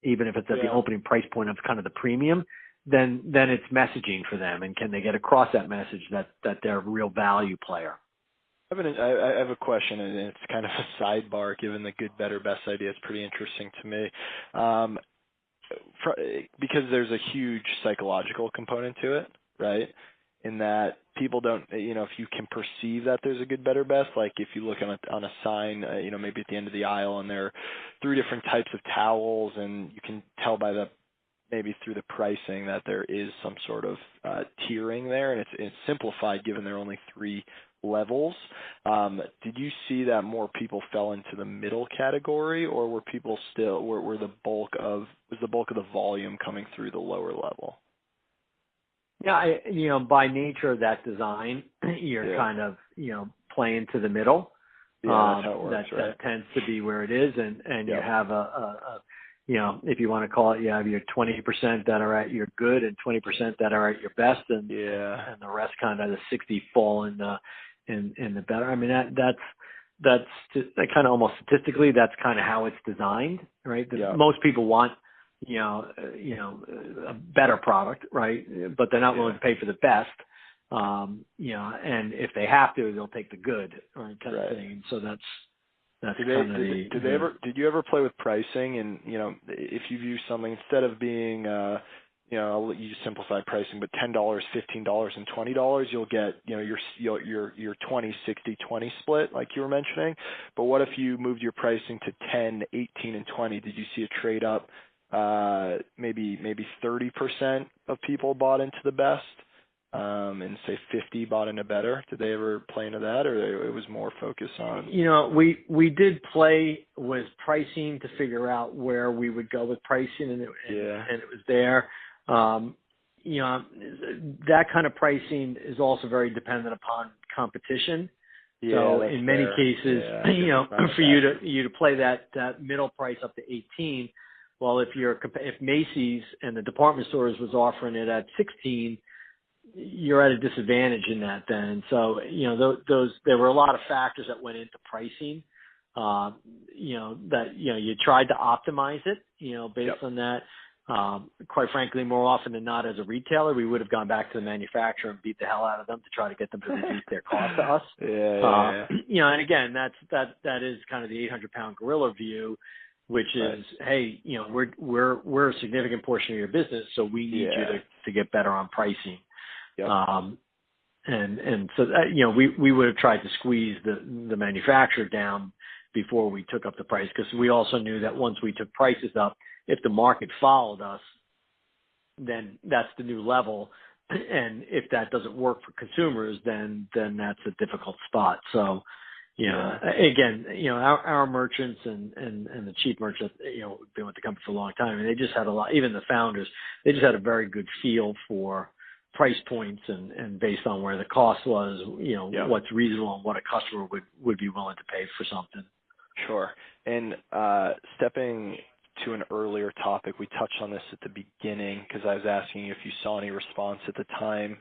even if it's at the opening price point of kind of the premium, then it's messaging for them, and can they get across that message that they're a real value player? I have a question, and it's kind of a sidebar. Given the good, better, best idea, it's pretty interesting to me, because there's a huge psychological component to it, right? In that people don't, if you can perceive that there's a good, better, best, like if you look on a sign, maybe at the end of the aisle, and there are 3 different types of towels, and you can tell maybe through the pricing that there is some sort of tiering there, and it's simplified given there are only 3 levels. Did you see that more people fell into the middle category, or were people still was the bulk of the volume coming through the lower level? Yeah, by nature of that design, you're kind of, playing to the middle. Yeah, that's how it works, right? That tends to be where it is, and you have a if you want to call it, you have your 20% that are at your good and 20% that are at your best, and the rest kind of the 60 fall in the better. I mean, that's just kind of almost statistically, that's kind of how it's designed, right? Most people want a better product, right? But they're not willing to pay for the best, and if they have to, they'll take the good, right, kind of thing. So that's kind of the. Did you ever play with pricing? And if you view something instead of being, I'll let you simplify pricing, but $10, $15, and $20, you'll get your 20, 60, 20 split, like you were mentioning. But what if you moved your pricing to 10, 18, and 20? Did you see a trade up? Maybe 30% of people bought into the best, and say 50 bought into better. Did they ever play into that, or it was more focused on? We did play with pricing to figure out where we would go with pricing, and it was there. That kind of pricing is also very dependent upon competition. Yeah, so in many cases, for you to play that middle price up to 18. Well, if Macy's and the department stores was offering it at 16, you're at a disadvantage in that then. So, there were a lot of factors that went into pricing, you tried to optimize it, based on that. Quite frankly, more often than not, as a retailer, we would have gone back to the manufacturer and beat the hell out of them to try to get them to reduce their cost to us. And again, that is kind of the 800-pound gorilla view, which is, hey, we're a significant portion of your business, so we need you to get better on pricing. And so that, we would have tried to squeeze the manufacturer down before we took up the price, because we also knew that once we took prices up, if the market followed us, then that's the new level. And if that doesn't work for consumers, then that's a difficult spot. So, again, our merchants and the chief merchants, been with the company for a long time, and they just had even the founders, they just had a very good feel for price points and based on where the cost was, what's reasonable and what a customer would be willing to pay for something. Sure. And stepping to an earlier topic, we touched on this at the beginning because I was asking you if you saw any response at the time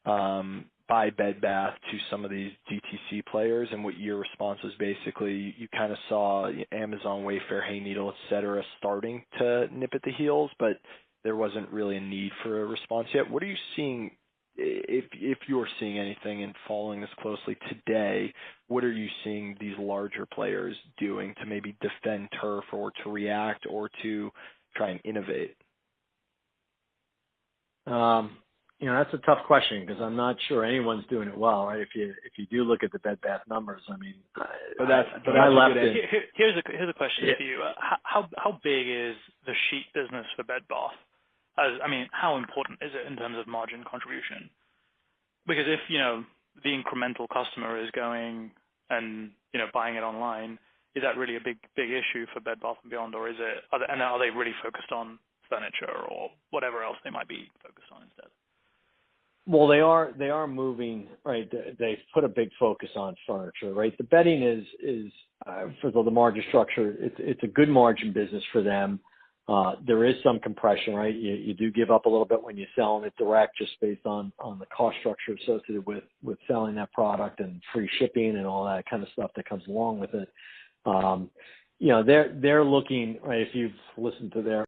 by Bed Bath to some of these DTC players, and what your response was. Basically, you kind of saw Amazon, Wayfair, Hayneedle, et cetera, starting to nip at the heels, but there wasn't really a need for a response yet. What are you seeing, if you're seeing anything and following this closely today, what are you seeing these larger players doing to maybe defend turf or to react or to try and innovate? That's a tough question because I'm not sure anyone's doing it well, right? If you do look at the Bed Bath numbers, I mean, Here's a question for you. How big is the sheet business for Bed Bath? How important is it in terms of margin contribution? Because if, the incremental customer is going and, buying it online, is that really a big issue for Bed Bath & Beyond, or are they really focused on furniture or whatever else they might be focused on instead? Well, they are moving, right? They've put a big focus on furniture, right? The bedding is for the margin structure, it's a good margin business for them. There is some compression, right? You do give up a little bit when you're selling it direct, just based on the cost structure associated with selling that product and free shipping and all that kind of stuff that comes along with it. you know, they're looking, right, if you've listened to their